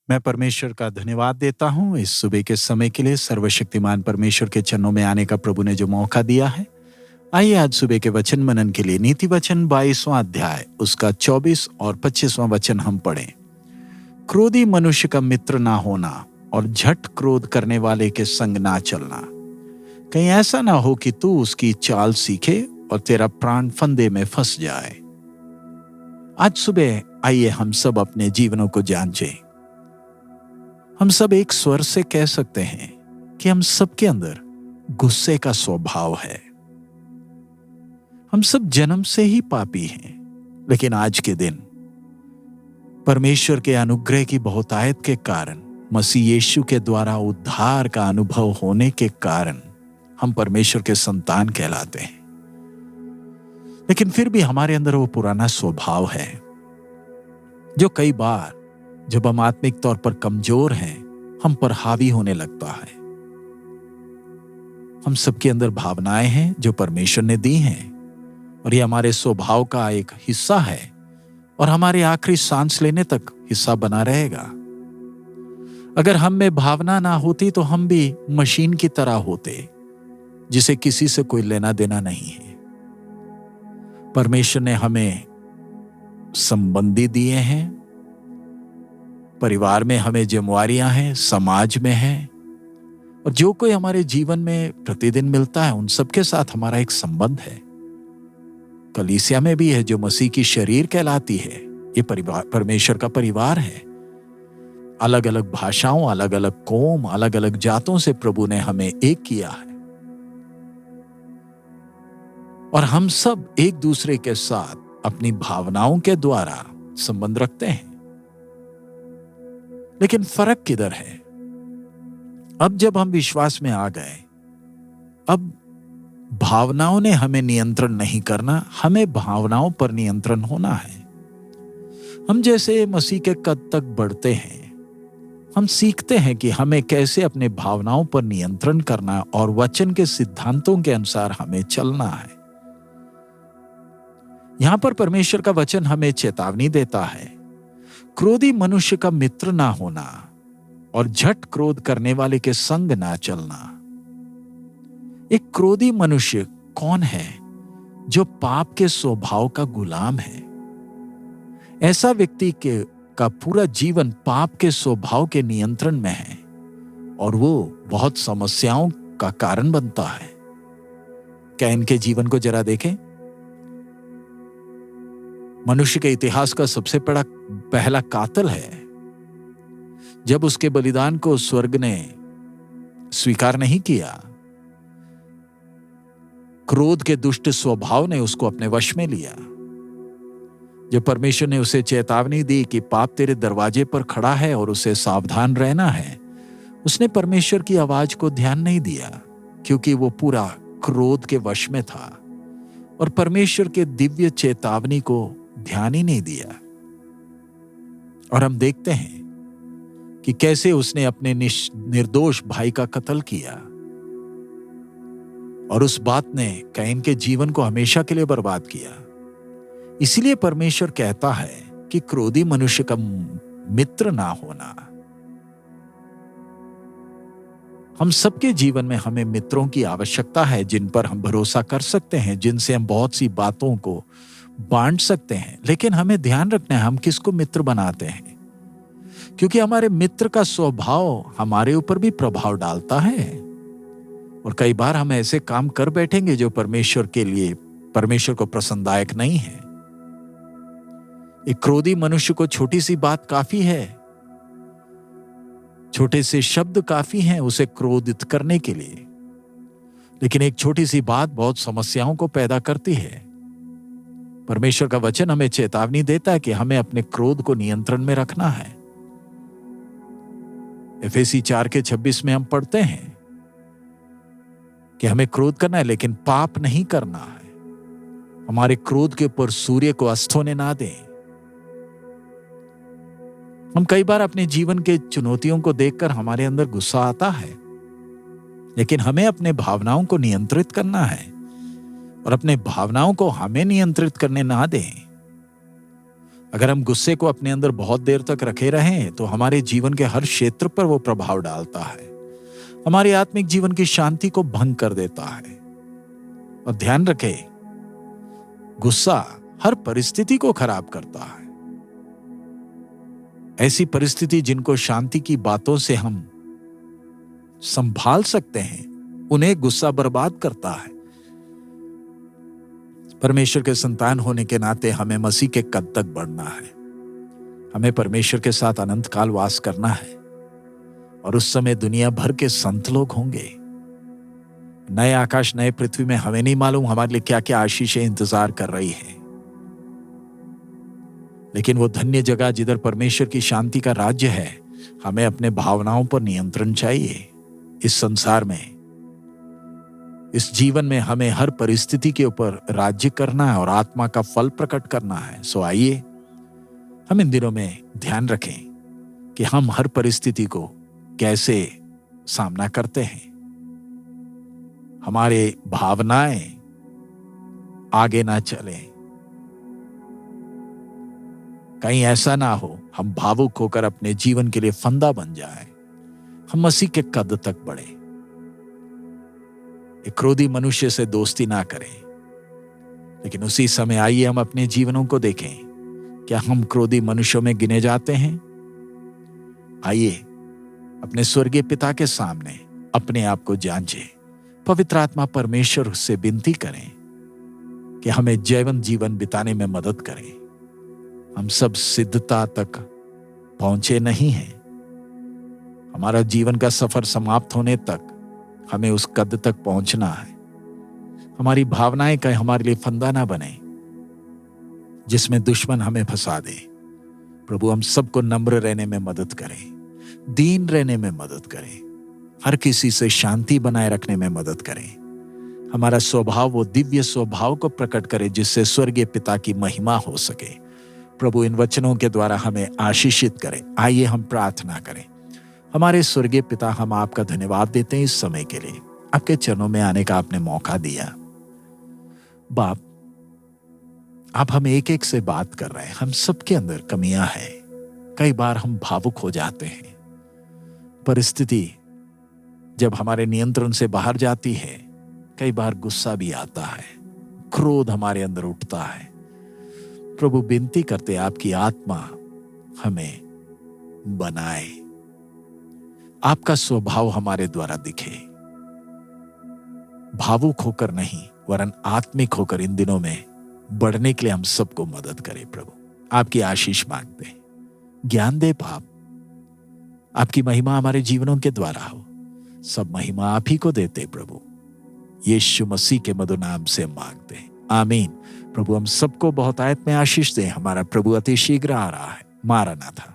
मैं परमेश्वर का धन्यवाद देता हूँ इस सुबह के समय के लिए। सर्वशक्तिमान परमेश्वर के चरणों में आने का प्रभु ने जो मौका दिया है। आइए आज सुबह के वचन मनन के लिए नीति वचन 22वां अध्याय उसका 24 और 25वां वचन हम पढ़ें। क्रोधी मनुष्य का मित्र ना होना और झट क्रोध करने वाले के संग ना चलना। कहीं ऐसा ना हो कि तू उसकी चाल सीखे और तेरा प्राण फंदे में फंस जाए। आज सुबह आइए हम सब अपने जीवनों को जांचें। हम सब एक स्वर से कह सकते हैं कि हम सबके अंदर गुस्से का स्वभाव है। हम सब जन्म से ही पापी हैं, लेकिन आज के दिन परमेश्वर के अनुग्रह की बहुतायत के कारण, मसीह यीशु के द्वारा उद्धार का अनुभव होने के कारण हम परमेश्वर के संतान कहलाते हैं। लेकिन फिर भी हमारे अंदर वो पुराना स्वभाव है जो कई बार जब हम आत्मिक तौर पर कमजोर हैं, हम पर हावी होने लगता है। हम सबके अंदर भावनाएं हैं जो परमेश्वर ने दी हैं और ये हमारे स्वभाव का एक हिस्सा है और हमारे आखिरी सांस लेने तक हिस्सा बना रहेगा। अगर हम में भावना ना होती तो हम भी मशीन की तरह होते जिसे किसी से कोई लेना देना नहीं है। परमेश्वर ने हमें संबंधी दिए हैं, परिवार में हमें जिम्मेवारियां हैं, समाज में हैं, और जो कोई हमारे जीवन में प्रतिदिन मिलता है उन सबके साथ हमारा एक संबंध है। कलीसिया में भी है जो मसीह की शरीर कहलाती है। ये परिवार परमेश्वर का परिवार है। अलग अलग भाषाओं, अलग अलग कौम, अलग अलग जातों से प्रभु ने हमें एक किया है और हम सब एक दूसरे के साथ अपनी भावनाओं के द्वारा संबंध रखते हैं। लेकिन फर्क किधर है? अब जब हम विश्वास में आ गए, अब भावनाओं ने हमें नियंत्रण नहीं करना, हमें भावनाओं पर नियंत्रण होना है। हम जैसे मसीह के कद तक बढ़ते हैं, हम सीखते हैं कि हमें कैसे अपने भावनाओं पर नियंत्रण करना और वचन के सिद्धांतों के अनुसार हमें चलना है। यहां पर परमेश्वर का वचन हमें चेतावनी देता है, क्रोधी मनुष्य का मित्र ना होना और झट क्रोध करने वाले के संग ना चलना। एक क्रोधी मनुष्य कौन है? जो पाप के स्वभाव का गुलाम है। ऐसा व्यक्ति का पूरा जीवन पाप के स्वभाव के नियंत्रण में है और वो बहुत समस्याओं का कारण बनता है। कैन के जीवन को जरा देखें। मनुष्य के इतिहास का सबसे बड़ा पहला कातिल है। जब उसके बलिदान को स्वर्ग ने स्वीकार नहीं किया, क्रोध के दुष्ट स्वभाव ने उसको अपने वश में लिया। जब परमेश्वर ने उसे चेतावनी दी कि पाप तेरे दरवाजे पर खड़ा है और उसे सावधान रहना है, उसने परमेश्वर की आवाज को ध्यान नहीं दिया क्योंकि वो पूरा क्रोध के वश में था और परमेश्वर के दिव्य चेतावनी को ध्यान ही नहीं दिया। और हम देखते हैं कि कैसे उसने अपने निर्दोष भाई का कत्ल किया और उस बात ने कैन के जीवन को हमेशा के लिए बर्बाद किया। इसीलिए परमेश्वर कहता है कि क्रोधी मनुष्य का मित्र ना होना। हम सबके जीवन में हमें मित्रों की आवश्यकता है जिन पर हम भरोसा कर सकते हैं, जिनसे हम बहुत सी बातों को बांट सकते हैं। लेकिन हमें ध्यान रखना है हम किसको मित्र बनाते हैं, क्योंकि हमारे मित्र का स्वभाव हमारे ऊपर भी प्रभाव डालता है और कई बार हम ऐसे काम कर बैठेंगे जो परमेश्वर को प्रसन्नदायक नहीं है। एक क्रोधी मनुष्य को छोटी सी बात काफी है, छोटे से शब्द काफी हैं उसे क्रोधित करने के लिए, लेकिन एक छोटी सी बात बहुत समस्याओं को पैदा करती है। परमेश्वर का वचन हमें चेतावनी देता है कि हमें अपने क्रोध को नियंत्रण में रखना है। एफेसी 4:26 में हम पढ़ते हैं कि हमें क्रोध करना है लेकिन पाप नहीं करना है। हमारे क्रोध के ऊपर सूर्य को अस्त होने ना दें। हम कई बार अपने जीवन के चुनौतियों को देखकर हमारे अंदर गुस्सा आता है, लेकिन हमें अपने भावनाओं को नियंत्रित करना है और अपने भावनाओं को हमें नियंत्रित करने ना दें। अगर हम गुस्से को अपने अंदर बहुत देर तक रखे रहें तो हमारे जीवन के हर क्षेत्र पर वो प्रभाव डालता है, हमारे आत्मिक जीवन की शांति को भंग कर देता है। और ध्यान रखें, गुस्सा हर परिस्थिति को खराब करता है। ऐसी परिस्थिति जिनको शांति की बातों से हम संभाल सकते हैं, उन्हें गुस्सा बर्बाद करता है। परमेश्वर के संतान होने के नाते हमें मसीह के कद तक बढ़ना है। हमें परमेश्वर के साथ अनंत काल वास करना है और उस समय दुनिया भर के संत लोग होंगे। नए आकाश नए पृथ्वी में हमें नहीं मालूम हमारे लिए क्या क्या आशीषें इंतजार कर रही है, लेकिन वो धन्य जगह जिधर परमेश्वर की शांति का राज्य है, हमें अपने भावनाओं पर नियंत्रण चाहिए। इस संसार में, इस जीवन में हमें हर परिस्थिति के ऊपर राज्य करना है और आत्मा का फल प्रकट करना है। सो आइए हम इन दिनों में ध्यान रखें कि हम हर परिस्थिति को कैसे सामना करते हैं। हमारे भावनाएं आगे ना चलें, कहीं ऐसा ना हो हम भावुक होकर अपने जीवन के लिए फंदा बन जाएं। हम मसीह के कद तक बढ़े। एक क्रोधी मनुष्य से दोस्ती ना करें, लेकिन उसी समय आइए हम अपने जीवनों को देखें। क्या हम क्रोधी मनुष्यों में गिने जाते हैं? आइए अपने स्वर्गीय पिता के सामने अपने आप को जांचें। पवित्र आत्मा परमेश्वर से विनती करें कि हमें जीवन जीवन बिताने में मदद करें। हम सब सिद्धता तक पहुंचे नहीं हैं। हमारा जीवन का सफर समाप्त होने तक हमें उस कद तक पहुंचना है। हमारी भावनाएं कहीं हमारे लिए फंदा ना बने जिसमें दुश्मन हमें फंसा दे। प्रभु हम सबको नम्र रहने में मदद करें, दीन रहने में मदद करें, हर किसी से शांति बनाए रखने में मदद करें। हमारा स्वभाव वो दिव्य स्वभाव को प्रकट करे जिससे स्वर्गीय पिता की महिमा हो सके। प्रभु इन वचनों के द्वारा हमें आशीषित करें। आइए हम प्रार्थना करें। हमारे स्वर्गीय पिता, हम आपका धन्यवाद देते हैं इस समय के लिए, आपके चरणों में आने का आपने मौका दिया। बाप, आप हमें एक एक से बात कर रहे हैं। हम सबके अंदर कमियां हैं। कई बार हम भावुक हो जाते हैं। परिस्थिति जब हमारे नियंत्रण से बाहर जाती है, कई बार गुस्सा भी आता है, क्रोध हमारे अंदर उठता है। प्रभु विनती करते आपकी आत्मा हमें बनाए, आपका स्वभाव हमारे द्वारा दिखे। भावुक होकर नहीं वरन आत्मिक होकर इन दिनों में बढ़ने के लिए हम सबको मदद करें। प्रभु आपकी आशीष मांगते हैं। ज्ञान दे बाप, आपकी महिमा हमारे जीवनों के द्वारा हो। सब महिमा आप ही को देते प्रभु, यीशु मसीह के मधुर नाम से मांगते हैं, आमीन। प्रभु हम सबको बहुत आयत में आशीष दे। हमारा प्रभु अति शीघ्र आ रहा है। मारनाथा।